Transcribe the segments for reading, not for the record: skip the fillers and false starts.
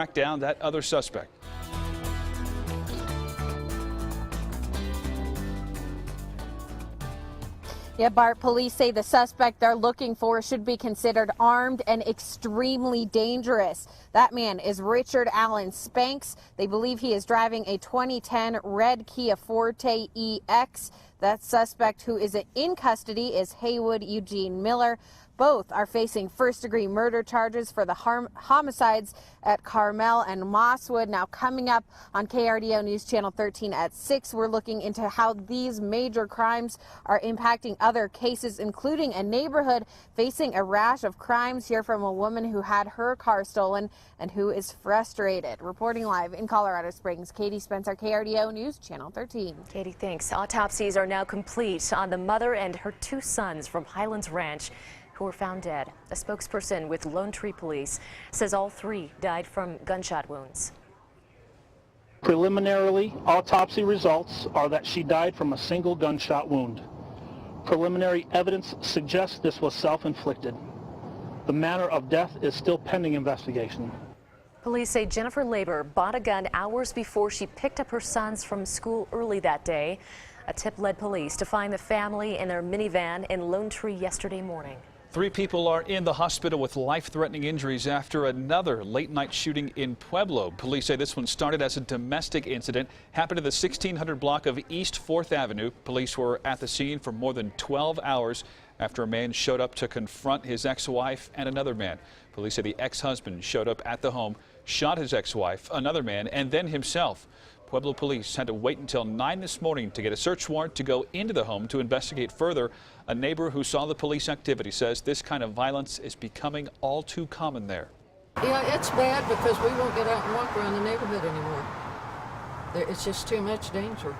track down that other suspect. Yeah, Bart, police say the suspect they're looking for should be considered armed and extremely dangerous. That man is Richard Allen Spanks. They believe he is driving a 2010 red Kia Forte EX. That suspect who is in custody is Haywood Eugene Miller. Both are facing first-degree murder charges for the homicides at Carmel and Mosswood. Now, coming up on KRDO News Channel 13 at 6, we're looking into how these major crimes are impacting other cases, including a neighborhood facing a rash of crimes. Hear from a woman who had her car stolen and who is frustrated. Reporting live in Colorado Springs, Katie Spencer, KRDO News Channel 13. Katie, thanks. Autopsies are now complete on the mother and her two sons from Highlands Ranch who were found dead. A spokesperson with Lone Tree Police says all three died from gunshot wounds. Preliminarily, autopsy results are that she died from a single gunshot wound. Preliminary evidence suggests this was self-inflicted. The manner of death is still pending investigation. Police say Jennifer Labor bought a gun hours before she picked up her sons from school early that day. A tip led police to find the family in their minivan in Lone Tree yesterday morning. 3 people are in the hospital with life-threatening injuries after another late-night shooting in Pueblo. Police say this one started as a domestic incident, happened in the 1600 block of East 4th Avenue. Police were at the scene for more than 12 hours after a man showed up to confront his ex-wife and another man. Police say the ex-husband showed up at the home, shot his ex-wife, another man, and then himself. Pueblo police had to wait until 9 this morning to get a search warrant to go into the home to investigate further. A neighbor who saw the police activity says this kind of violence is becoming all too common there. Yeah, it's bad because we won't get out and walk around the neighborhood anymore. It's just too much danger.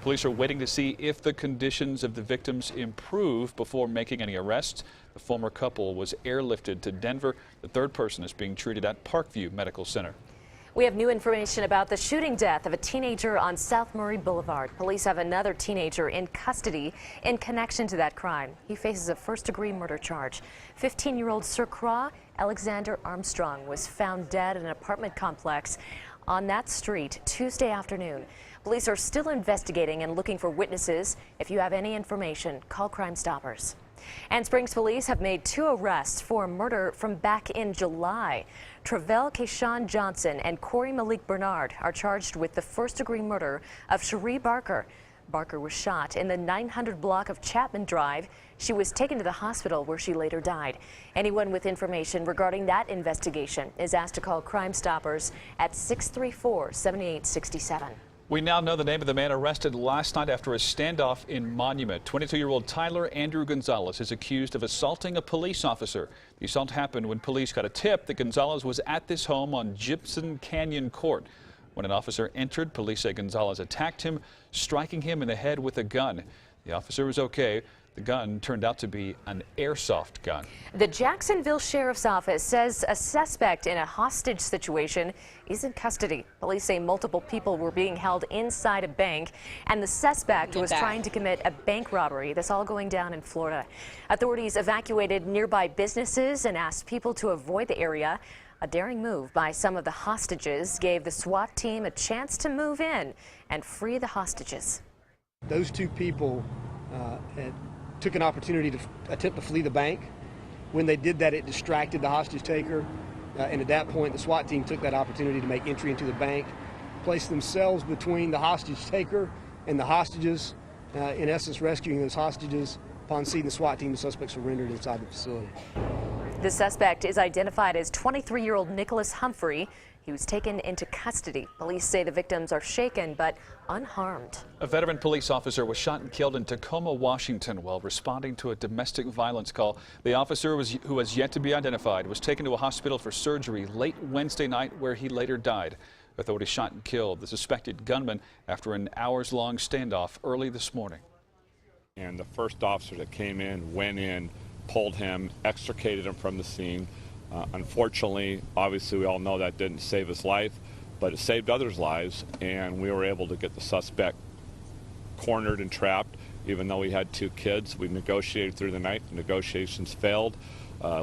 Police are waiting to see if the conditions of the victims improve before making any arrests. The former couple was airlifted to Denver. The third person is being treated at Parkview Medical Center. We have new information about the shooting death of a teenager on South Murray Boulevard. Police have another teenager in custody in connection to that crime. He faces a first-degree murder charge. 15-year-old Sir Craw Alexander Armstrong was found dead in an apartment complex on that street Tuesday afternoon. Police are still investigating and looking for witnesses. If you have any information, call Crime Stoppers. And Springs police have made 2 arrests for murder from back in July. Travell Kayshawn Johnson and Corey Malik Bernard are charged with the first-degree murder of Cherie Barker. Barker was shot in the 900 block of Chapman Drive. She was taken to the hospital where she later died. Anyone with information regarding that investigation is asked to call Crime Stoppers at 634-7867. We now know the name of the man arrested last night after a standoff in Monument. 22-year-old Tyler Andrew Gonzalez is accused of assaulting a police officer. The assault happened when police got a tip that Gonzalez was at this home on Gibson Canyon Court. When an officer entered, police say Gonzalez attacked him, striking him in the head with a gun. The officer was okay. The gun turned out to be an airsoft gun. The Jacksonville Sheriff's Office says a suspect in a hostage situation is in custody. Police say multiple people were being held inside a bank, and the suspect was trying to commit a bank robbery. This all going down in Florida. Authorities evacuated nearby businesses and asked people to avoid the area. A daring move by some of the hostages gave the SWAT team a chance to move in and free the hostages. Those 2 people took an opportunity to attempt to flee the bank. When they did that, it distracted the hostage taker, and at that point the SWAT team took that opportunity to make entry into the bank, placed themselves between the hostage taker and the hostages, in essence rescuing those hostages. Upon seeing the SWAT team, the suspect surrendered inside the facility. The suspect is identified as 23-year-old Nicholas Humphrey. He was taken into custody. Police say the victims are shaken but unharmed. A veteran police officer was shot and killed in Tacoma, Washington while responding to a domestic violence call. The officer, who has yet to be identified, was taken to a hospital for surgery late Wednesday night where he later died. Authorities shot and killed the suspected gunman after an hours-long standoff early this morning. And the first officer that came in, went in, pulled him, extricated him from the scene. Unfortunately, obviously we all know that didn't save his life, but it saved others' lives, and we were able to get the suspect cornered and trapped. Even though we had 2 kids, we negotiated through the night. The negotiations failed.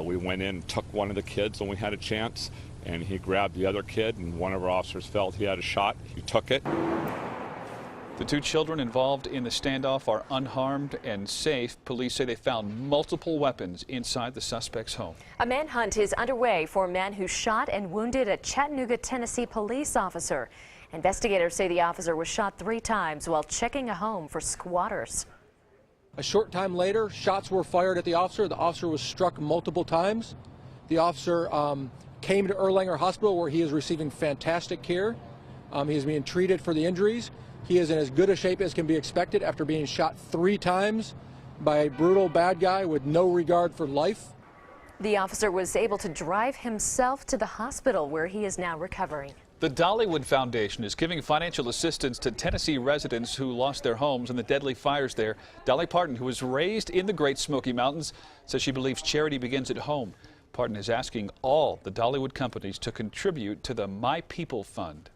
We went in and took one of the kids when we had a chance, and he grabbed the other kid, and one of our officers felt he had a shot. He took it. The 2 children involved in the standoff are unharmed and safe. Police say they found multiple weapons inside the suspect's home. A manhunt is underway for a man who shot and wounded a Chattanooga, Tennessee police officer. Investigators say the officer was shot 3 times while checking a home for squatters. A short time later, shots were fired at the officer. The officer was struck multiple times. The officer came to Erlanger Hospital, where he is receiving fantastic care. He is being treated for the injuries. He is in as good a shape as can be expected after being shot 3 times by a brutal bad guy with no regard for life. The officer was able to drive himself to the hospital, where he is now recovering. The Dollywood Foundation is giving financial assistance to Tennessee residents who lost their homes in the deadly fires there. Dolly Parton, who was raised in the Great Smoky Mountains, says she believes charity begins at home. Parton is asking all the Dollywood companies to contribute to the My People Fund.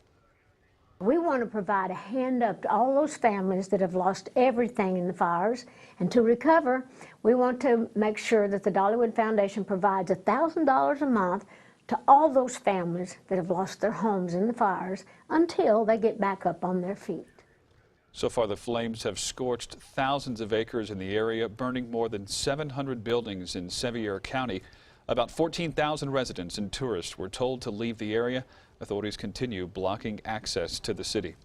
We want to provide a hand up to all those families that have lost everything in the fires. And to recover, we want to make sure that the Dollywood Foundation provides $1,000 a month to all those families that have lost their homes in the fires until they get back up on their feet. So far, the flames have scorched thousands of acres in the area, burning more than 700 buildings in Sevier County. About 14,000 residents and tourists were told to leave the area. Authorities continue blocking access to the city.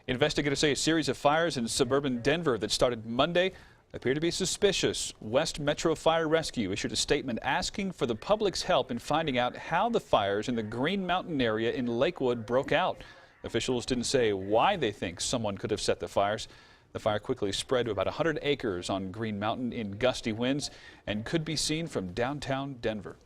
Investigators say a series of fires in suburban Denver that started Monday appear to be suspicious. West Metro Fire Rescue issued a statement asking for the public's help in finding out how the fires in the Green Mountain area in Lakewood broke out. Officials didn't say why they think someone could have set the fires. The fire quickly spread to about 100 acres on Green Mountain in gusty winds and could be seen from downtown Denver.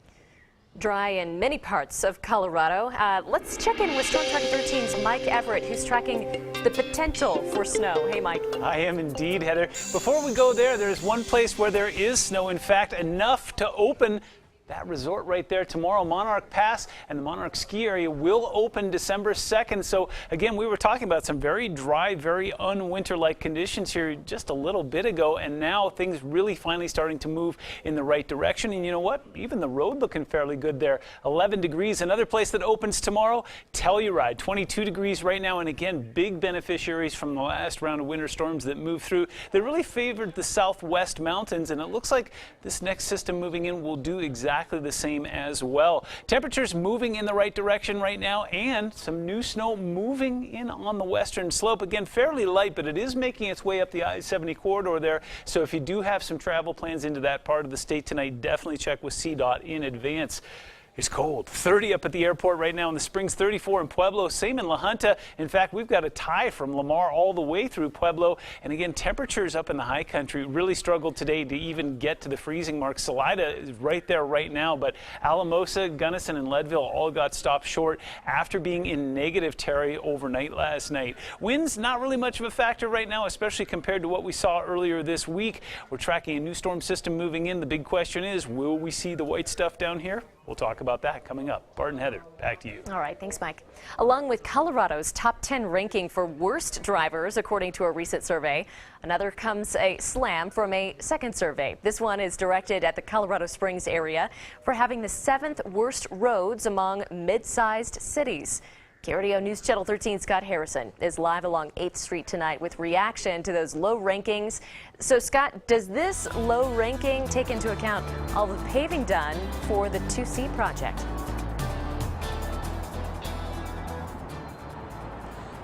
Dry in many parts of Colorado. Let's check in with Storm Tracker 13's Mike Everett, who's tracking the potential for snow. Hey, Mike. I am indeed, Heather. Before we go there's one place where there is snow, in fact, enough to open that resort right there tomorrow. Monarch Pass and the Monarch Ski Area will open December 2nd. So again, we were talking about some very dry, very unwinter-like conditions here just a little bit ago, and now things really finally starting to move in the right direction. And you know what? Even the road looking fairly good there. 11 degrees. Another place that opens tomorrow, Telluride, 22 degrees right now. And again, big beneficiaries from the last round of winter storms that moved through. They really favored the southwest mountains, and it looks like this next system moving in will do exactly the same as well. Temperatures moving in the right direction right now, and some new snow moving in on the western slope. Again, fairly light, but it is making its way up the I-70 corridor there. So if you do have some travel plans into that part of the state tonight, definitely check with CDOT in advance. It's cold. 30 up at the airport right now in the Springs, 34 in Pueblo, same in La Junta. In fact, we've got a tie from Lamar all the way through Pueblo. And again, temperatures up in the high country really struggled today to even get to the freezing mark. Salida is right there right now, but Alamosa, Gunnison, and Leadville all got stopped short after being in negative territory overnight last night. Winds, not really much of a factor right now, especially compared to what we saw earlier this week. We're tracking a new storm system moving in. The big question is, will we see the white stuff down here? We'll talk about that coming up. Bart and Heather, back to you. All right, thanks, Mike. Along with Colorado's top 10 ranking for worst drivers, according to a recent survey, another comes a slam from a second survey. This one is directed at the Colorado Springs area for having the 7th worst roads among mid-sized cities. KRDO News Channel 13 Scott Harrison is live along 8th Street tonight with reaction to those low rankings. So Scott, does this low ranking take into account all the paving done for the 2C project?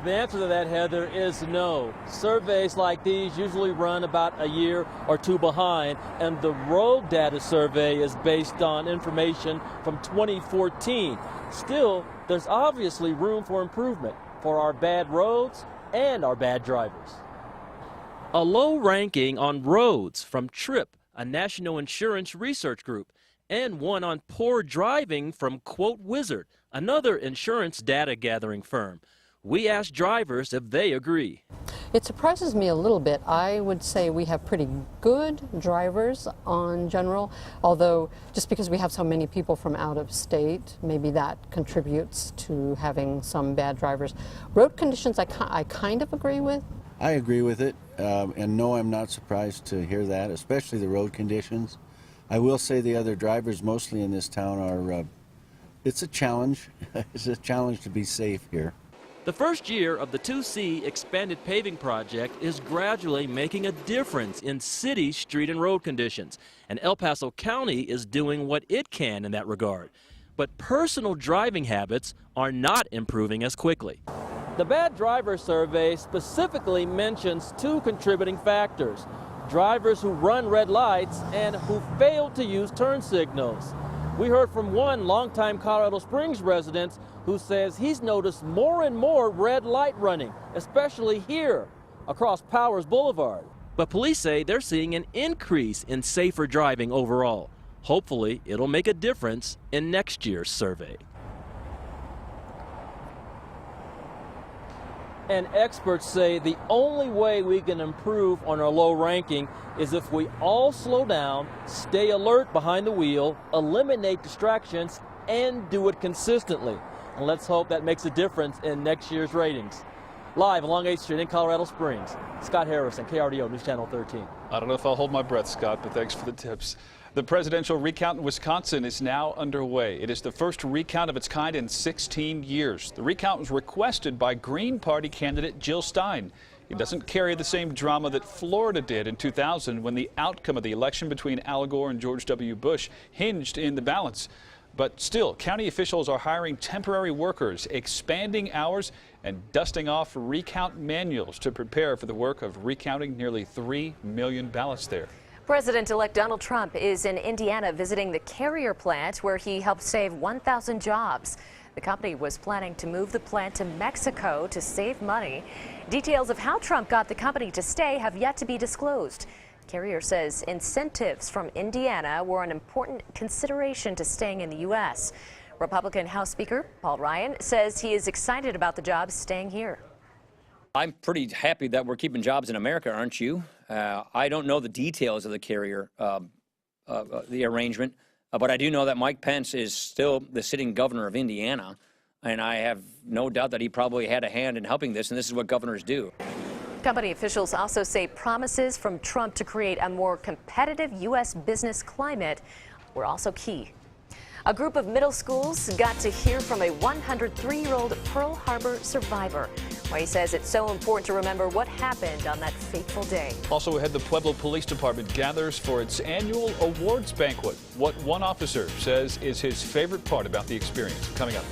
The answer to that, Heather, is no. Surveys like these usually run about a year or two behind, and the road data survey is based on information from 2014. Still, there's obviously room for improvement for our bad roads and our bad drivers. A low ranking on roads from TRIP, a national insurance research group, and one on poor driving from Quote Wizard, another insurance data gathering firm. We asked drivers if they agree. It surprises me a little bit. I would say we have pretty good drivers on general, although just because we have so many people from out of state, maybe that contributes to having some bad drivers. Road conditions I kind of agree with. I agree with it, and no, I'm not surprised to hear that, especially the road conditions. I will say the other drivers mostly in this town are it's a challenge. It's a challenge to be safe here. The first year of the 2C expanded paving project is gradually making a difference in city street and road conditions, and El Paso County is doing what it can in that regard. But personal driving habits are not improving as quickly. The Bad Driver Survey specifically mentions two contributing factors: drivers who run red lights and who fail to use turn signals. We heard from one longtime Colorado Springs resident who says he's noticed more and more red light running, especially here across Powers Boulevard. But police say they're seeing an increase in safer driving overall. Hopefully, it'll make a difference in next year's survey. And experts say the only way we can improve on our low ranking is if we all slow down, stay alert behind the wheel, eliminate distractions, and do it consistently. And let's hope that makes a difference in next year's ratings. Live along 8th Street in Colorado Springs, Scott Harrison, KRDO News Channel 13. I don't know if I'll hold my breath, Scott, but thanks for the tips. The presidential recount in Wisconsin is now underway. It is the first recount of its kind in 16 years. The recount was requested by Green Party candidate Jill Stein. It doesn't carry the same drama that Florida did in 2000 when the outcome of the election between Al Gore and George W. Bush hinged in the balance. But still, county officials are hiring temporary workers, expanding hours, and dusting off recount manuals to prepare for the work of recounting nearly 3 million ballots there. President-elect Donald Trump is in Indiana visiting the Carrier plant where he helped save 1,000 jobs. The company was planning to move the plant to Mexico to save money. Details of how Trump got the company to stay have yet to be disclosed. Carrier says incentives from Indiana were an important consideration to staying in the U.S. Republican House Speaker Paul Ryan says he is excited about the jobs staying here. I'm pretty happy that we're keeping jobs in America, aren't you? I don't know the details of the Carrier, the arrangement, but I do know that Mike Pence is still the sitting governor of Indiana, and I have no doubt that he probably had a hand in helping this, and this is what governors do. Company officials also say promises from Trump to create a more competitive U.S. business climate were also key. A group of middle schools got to hear from a 103-year-old Pearl Harbor survivor, where he says it's so important to remember what happened on that fateful day. Also ahead, the Pueblo Police Department gathers for its annual awards banquet. What one officer says is his favorite part about the experience. Coming up.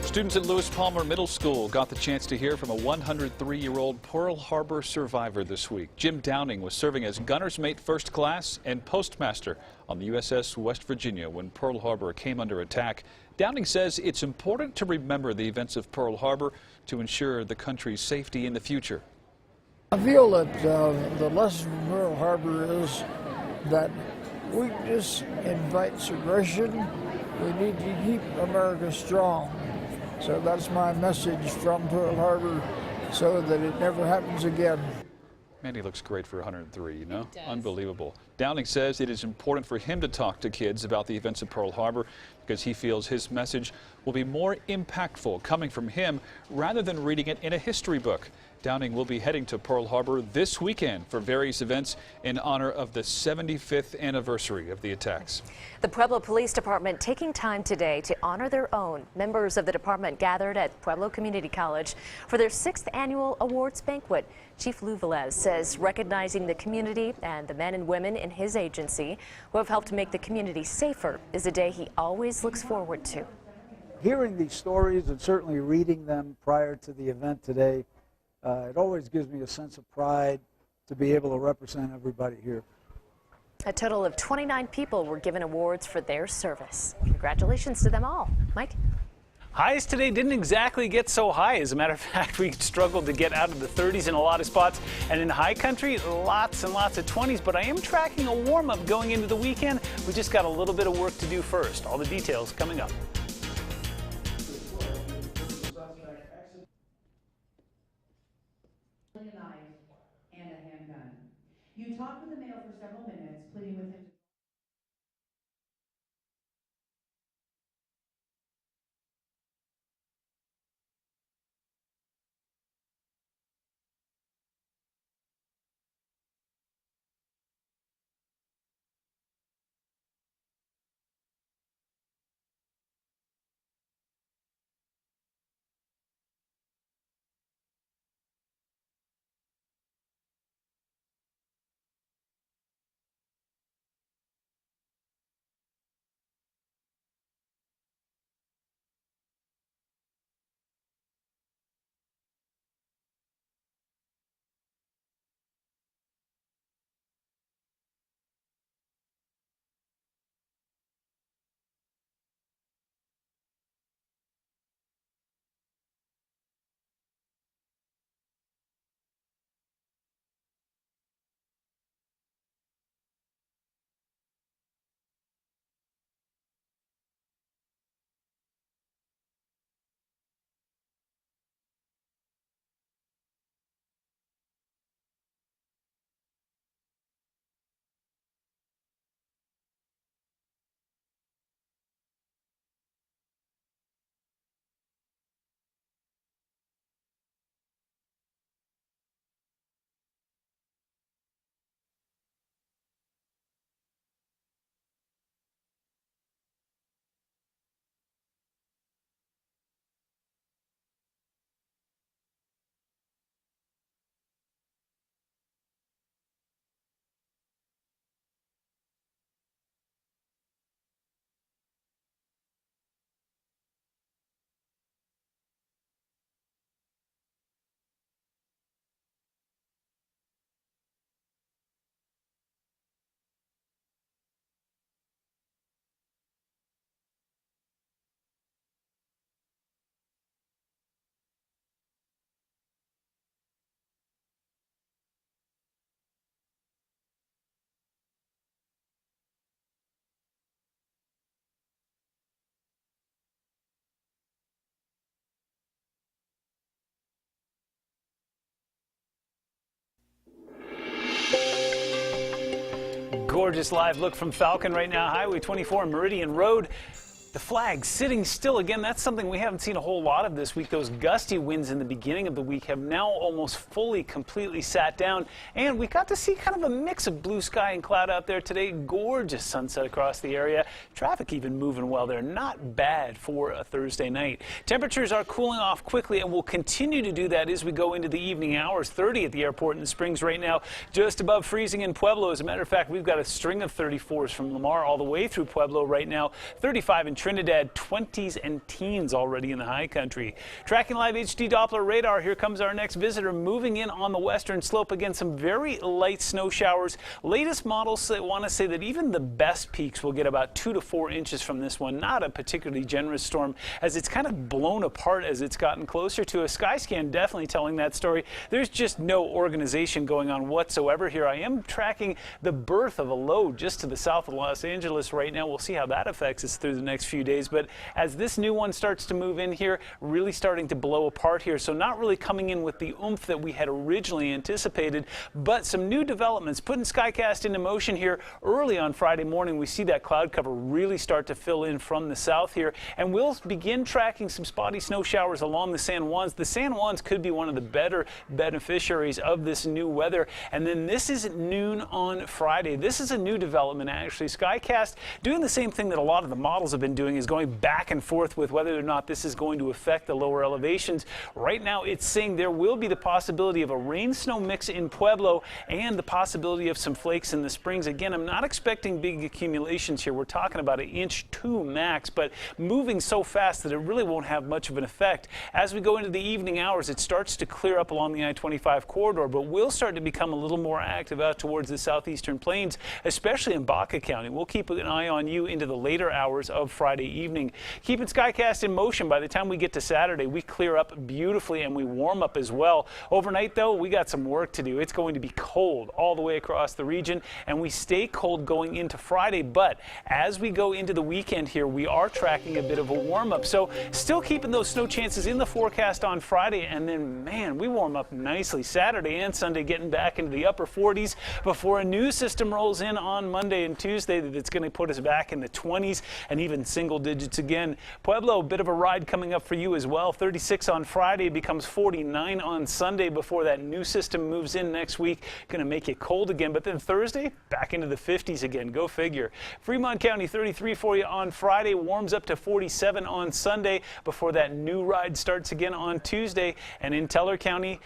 Students at Lewis Palmer Middle School got the chance to hear from a 103-year-old Pearl Harbor survivor this week. Jim Downing was serving as gunner's mate first class and postmaster on the USS West Virginia when Pearl Harbor came under attack. Downing says it's important to remember the events of Pearl Harbor to ensure the country's safety in the future. I feel that the lesson from Pearl Harbor is that weakness invites aggression. We need to keep America strong. So that's my message from Pearl Harbor, so that it never happens again. Mandy looks great for 103, you know? Unbelievable. Downing says it is important for him to talk to kids about the events of Pearl Harbor because he feels his message will be more impactful coming from him rather than reading it in a history book. Downing will be heading to Pearl Harbor this weekend for various events in honor of the 75th anniversary of the attacks. The Pueblo Police Department taking time today to honor their own. Members of the department gathered at Pueblo Community College for their 6th annual awards banquet. Chief Lou Velez says recognizing the community and the men and women in his agency who have helped make the community safer is a day he always looks forward to. Hearing these stories and certainly reading them prior to the event today, it always gives me a sense of pride to be able to represent everybody here. A total of 29 people were given awards for their service. Congratulations to them all. Mike? Highs today didn't exactly get so high. As a matter of fact, we struggled to get out of the 30s in a lot of spots. And in high country, lots and lots of 20s. But I am tracking a warm-up going into the weekend. We just got a little bit of work to do first. All the details coming up. A knife and a handgun. You talked with the male for several minutes, pleading with him. Gorgeous live look from Falcon right now. Highway 24 Meridian Road. The flag sitting still again. That's something we haven't seen a whole lot of this week. Those gusty winds in the beginning of the week have now almost fully, completely sat down. And we got to see kind of a mix of blue sky and cloud out there today. Gorgeous sunset across the area. Traffic even moving well there. Not bad for a Thursday night. Temperatures are cooling off quickly and will continue to do that as we go into the evening hours. 30 at the airport in the Springs right now, just above freezing in Pueblo. As a matter of fact, we've got a string of 34s from Lamar all the way through Pueblo right now. 35 in Trinidad, 20s and teens already in the high country. Tracking live HD Doppler radar, here comes our next visitor moving in on the western slope. Again, some very light snow showers. Latest models want to say that even the best peaks will get about 2 to 4 inches from this one. Not a particularly generous storm, as it's kind of blown apart as it's gotten closer to us. Skyscan definitely telling that story. There's just no organization going on whatsoever here. I am tracking the birth of a low just to the south of Los Angeles right now. We'll see how that affects us through the next few days. But as this new one starts to move in here, really starting to blow apart here. So not really coming in with the oomph that we had originally anticipated, but some new developments putting Skycast into motion here early on Friday morning. We see that cloud cover really start to fill in from the south here, and we'll begin tracking some spotty snow showers along the San Juans. The San Juans could be one of the better beneficiaries of this new weather. And then this is at noon on Friday. This is a new development, actually. Skycast doing the same thing that a lot of the models have been doing, is going back and forth with whether or not this is going to affect the lower elevations. Right now, it's saying there will be the possibility of a rain-snow mix in Pueblo and the possibility of some flakes in the Springs. Again, I'm not expecting big accumulations here. We're talking about 1 inch 2 max, but moving so fast that it really won't have much of an effect. As we go into the evening hours, it starts to clear up along the I-25 corridor, but will start to become a little more active out towards the southeastern plains, especially in Baca County. We'll keep an eye on you into the later hours of Friday evening. Keeping Skycast in motion. By the time we get to Saturday, we clear up beautifully and we warm up as well. Overnight, though, we got some work to do. It's going to be cold all the way across the region, and we stay cold going into Friday. But as we go into the weekend here, we are tracking a bit of a warm-up. So still keeping those snow chances in the forecast on Friday, and then, man, we warm up nicely Saturday and Sunday, getting back into the upper 40s before a new system rolls in on Monday and Tuesday that's going to put us back in the 20s and even single digits again. Pueblo, a bit of a ride coming up for you as well. 36 on Friday, becomes 49 on Sunday before that new system moves in next week. Going to make it cold again, but then Thursday, back into the 50s again. Go figure. Fremont County, 33 for you on Friday, warms up to 47 on Sunday before that new ride starts again on Tuesday. And in Teller County,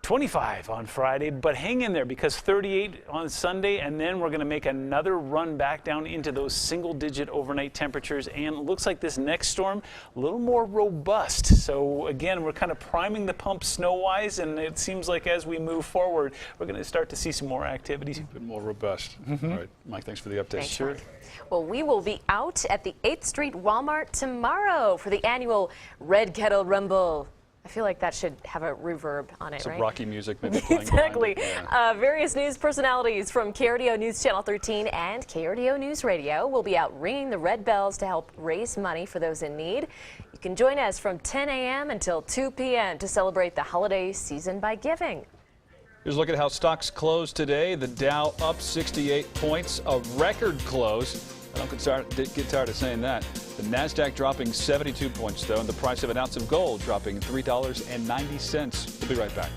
25 on Friday, but hang in there because 38 on Sunday, and then we're going to make another run back down into those single-digit overnight temperatures. And it looks like this next storm a little more robust. So again, we're kind of priming the pump snow-wise, and it seems like as we move forward, we're going to start to see some more activity. A bit more robust. All right, Mike, thanks for the update. Thanks, sure. Well, we will be out at the 8th Street Walmart tomorrow for the annual Red Kettle Rumble. I feel like that should have a reverb on it, Some right? rocky music maybe playing Exactly. Yeah. Various news personalities from KRDO News Channel 13 and KRDO News Radio will be out ringing the red bells to help raise money for those in need. You can join us from 10 a.m. until 2 p.m. to celebrate the holiday season by giving. Here's a look at how stocks closed today. The Dow up 68 points, a record close. I don't get tired of saying that. The NASDAQ dropping 72 points, though, and the price of an ounce of gold dropping $3.90. We'll be right back.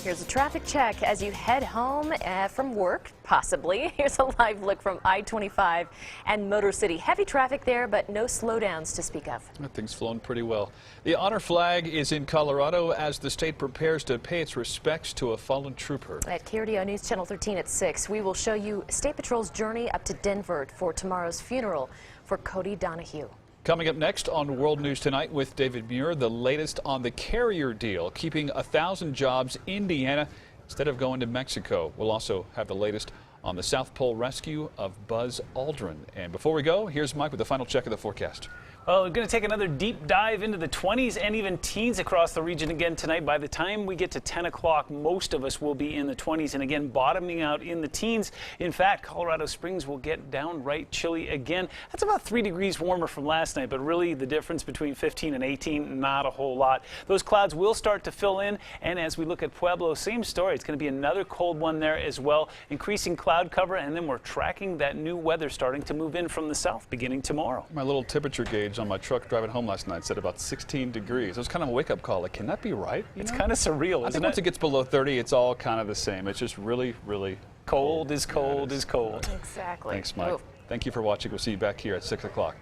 Here's a traffic check as you head home from work, possibly. Here's a live look from I-25 and Motor City. Heavy traffic there, but no slowdowns to speak of. Things flowing pretty well. The honor flag is in Colorado as the state prepares to pay its respects to a fallen trooper. At KRDO News Channel 13 at 6, we will show you State Patrol's journey up to Denver for tomorrow's funeral for Cody Donahue. Coming up next on World News Tonight with David Muir, the latest on the Carrier deal, keeping 1,000 jobs in Indiana instead of going to Mexico. We'll also have the latest on the South Pole rescue of Buzz Aldrin. And before we go, here's Mike with the final check of the forecast. Well, we're going to take another deep dive into the 20s and even teens across the region again tonight. By the time we get to 10 o'clock, most of us will be in the 20s and again bottoming out in the teens. In fact, Colorado Springs will get downright chilly again. That's about 3 degrees warmer from last night, but really the difference between 15 and 18, not a whole lot. Those clouds will start to fill in, and as we look at Pueblo, same story. It's going to be another cold one there as well, increasing cloud cover, and then we're tracking that new weather starting to move in from the south beginning tomorrow. My little temperature gauge on my truck driving home last night said about 16 degrees. It was kind of a wake-up call. Like, can that be right? It's kind of surreal, I isn't think it? once it gets below 30, it's all kind of the same. It's just really, really cold is cold is cold. Exactly. Thanks, Mike. Ooh. Thank you for watching. We'll see you back here at 6 o'clock.